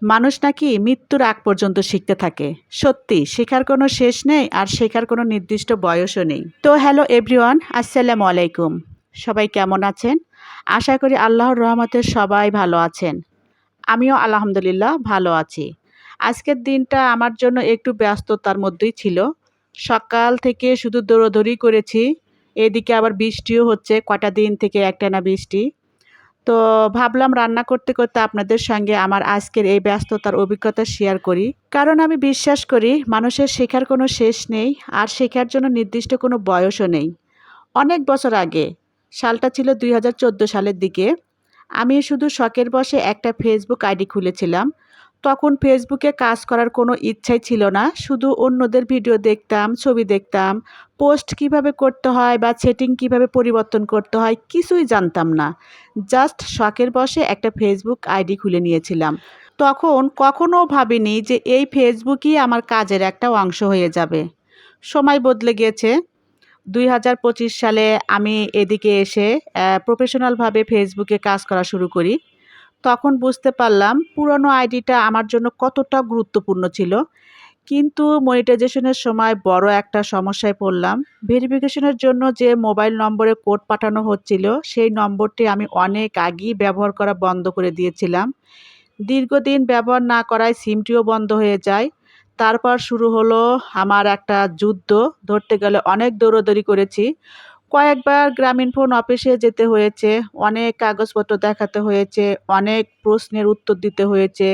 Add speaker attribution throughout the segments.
Speaker 1: মানুষ নাকি মৃত্যুর আগ পর্যন্ত শিখতে থাকে। সত্যি, শেখার কোনো শেষ নেই আর শেখার কোনো নির্দিষ্ট বয়সও নেই। তো হ্যালো এভরিওয়ান, আসসালামু আলাইকুম। সবাই কেমন আছেন? আশা করি আল্লাহর রহমতে সবাই ভালো আছেন। আমিও আলহামদুলিল্লাহ ভালো আছি। আজকের দিনটা আমার জন্য একটু ব্যস্ততার মধ্যেই ছিল। সকাল থেকে শুধু দৌড়াদৌড়ি করেছি। এদিকে আবার বৃষ্টিও হচ্ছে, কটা দিন থেকে একটানা বৃষ্টি। তো ভাবলাম রান্না করতে করতে আপনাদের সঙ্গে আমার আজকের এই ব্যস্ততার অভিজ্ঞতা শেয়ার করি। কারণ আমি বিশ্বাস করি মানুষের শেখার কোনো শেষ নেই আর শেখার জন্য নির্দিষ্ট কোনো বয়সও নেই। অনেক বছর আগে, সালটা ছিল ২০১৪ সালের দিকে, আমি শুধু শখের বশে একটা ফেসবুক আইডি খুলেছিলাম। তখন ফেসবুকে কাজ করার কোনো ইচ্ছাই ছিল না। শুধু অন্যদের ভিডিও দেখতাম, ছবি দেখতাম। পোস্ট কিভাবে করতে হয় বা সেটিং কিভাবে পরিবর্তন করতে হয় কিছুই জানতাম না। জাস্ট শখের বশে একটা ফেসবুক আইডি খুলে নিয়েছিলাম। তখন কখনো ভাবিনি যে এই ফেসবুকই আমার কাজের একটা অংশ হয়ে যাবে। সময় বদলে গিয়েছে। ২০২৫ সালে আমি এদিকে এসে প্রফেশনালভাবে ফেসবুকে কাজ করা শুরু করি। তখন বুঝতে পারলাম পুরনো আইডিটা আমার জন্য কতটা গুরুত্বপূর্ণ ছিল। কিন্তু মনিটাইজেশনের সময় বড় একটা সমস্যায় পড়লাম। ভেরিফিকেশনের জন্য যে মোবাইল নম্বরে কোড পাঠানো হচ্ছিল, সেই নম্বরটি আমি অনেক আগেই ব্যবহার করা বন্ধ করে দিয়েছিলাম। দীর্ঘদিন ব্যবহার না করায় সিমটিও বন্ধ হয়ে যায়। তারপর শুরু হলো আমার একটা যুদ্ধ। ধরতে গেলে অনেক দৌড়াদৌড়ি করেছি। কয়েকবার গ্রামীণফোন অফিসে যেতে হয়েছে, অনেক কাগজপত্র দেখাতে হয়েছে, অনেক প্রশ্নের উত্তর দিতে হয়েছে।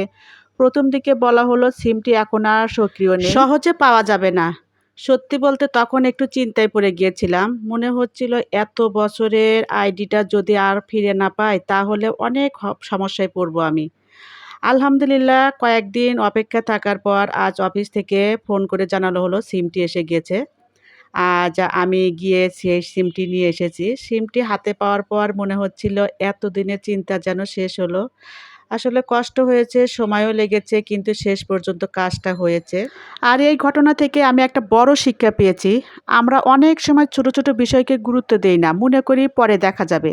Speaker 1: প্রথম দিকে বলা হলো সিমটি এখন আর সক্রিয় নেই, সহজে পাওয়া যাবে না। সত্যি বলতে তখন একটু চিন্তায় পড়ে গিয়েছিলাম। মনে হচ্ছিল এত বছরের আইডিটা যদি আর ফিরে না পাই তাহলে অনেক সমস্যায় পড়বো আমি। আলহামদুলিল্লাহ কয়েকদিন অপেক্ষা থাকার পর আজ অফিস থেকে ফোন করে জানানো হলো সিমটি এসে গিয়েছে। আজ আমি গিয়ে সেই সিমটি নিয়ে এসেছি। সিমটি হাতে পাওয়ার পর মনে হচ্ছিল এতদিনের চিন্তা যেন শেষ হলো। আসলে কষ্ট হয়েছে, সময়ও লেগেছে কিন্তু শেষ পর্যন্ত কাজটা হয়েছে। আর এই ঘটনা থেকে আমি একটা বড় শিক্ষা পেয়েছি। আমরা অনেক সময় ছোট, ছোট বিষয়কে গুরুত্ব দেই না। মনে করি পরে দেখা যাবে।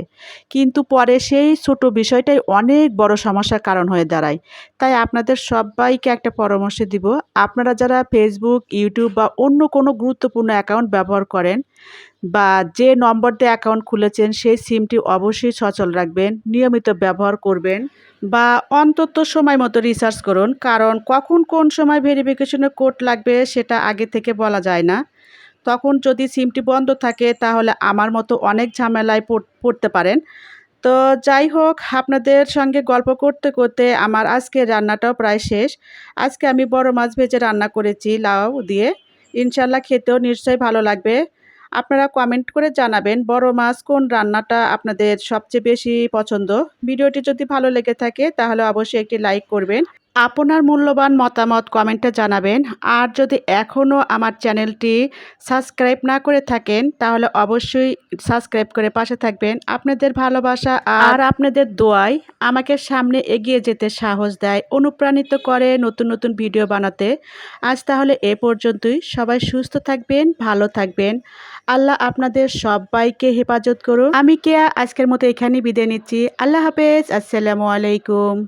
Speaker 1: কিন্তু পরে সেই ছোট বিষয়টাই অনেক বড় সমস্যার কারণ হয়ে দাঁড়ায়। তাই আপনাদের সব্বাইকে একটা পরামর্শ দিব। আপনারা যারা Facebook, YouTube বা অন্য কোনো গুরুত্বপূর্ণ অ্যাকাউন্ট ব্যবহার করেন বা যে নম্বর দিয়ে অ্যাকাউন্ট খুলেছেন সেই সিমটি অবশ্যই সচল রাখবেন, নিয়মিত ব্যবহার করবেন বা অন্তত সময় মতো রিচার্জ করুন। কারণ কখন কোন সময় ভেরিফিকেশনের কোড লাগবে সেটা আগে থেকে বলা যায় না। তখন যদি সিমটি বন্ধ থাকে তাহলে আমার মতো অনেক ঝামেলায় পড়তে পারেন। তো যাই হোক, আপনাদের সঙ্গে গল্প করতে করতে আমার আজকের রান্নাটাও প্রায় শেষ। আজকে আমি বড় মাছ ভেজে রান্না করেছি লাউ দিয়ে। ইনশাল্লাহ খেতেও নিশ্চয়ই ভালো লাগবে। আপনারা কমেন্ট করে জানাবেন বড় মাছ কোন রান্নাটা আপনাদের সবচেয়ে বেশি পছন্দ। ভিডিওটি যদি ভালো লেগে থাকে তাহলে অবশ্যই একটি লাইক করবেন। আপনার মূল্যবান মতামত কমেন্টে জানাবেন। আর যদি এখনও আমার চ্যানেলটি সাবস্ক্রাইব না করে থাকেন তাহলে অবশ্যই সাবস্ক্রাইব করে পাশে থাকবেন। আপনাদের ভালোবাসা আর আপনাদের দোয়ায় আমাকে সামনে এগিয়ে যেতে সাহস দেয়, অনুপ্রাণিত করে নতুন নতুন ভিডিও বানাতে। আজ তাহলে এ পর্যন্তই। সবাই সুস্থ থাকবেন, ভালো থাকবেন। আল্লাহ আপনাদের সবাইকে হেফাজত করুন। আমি কেয়া আজকের মতো এখানেই বিদায় নিচ্ছি। আল্লাহ হাফেজ। আসসালামু আলাইকুম।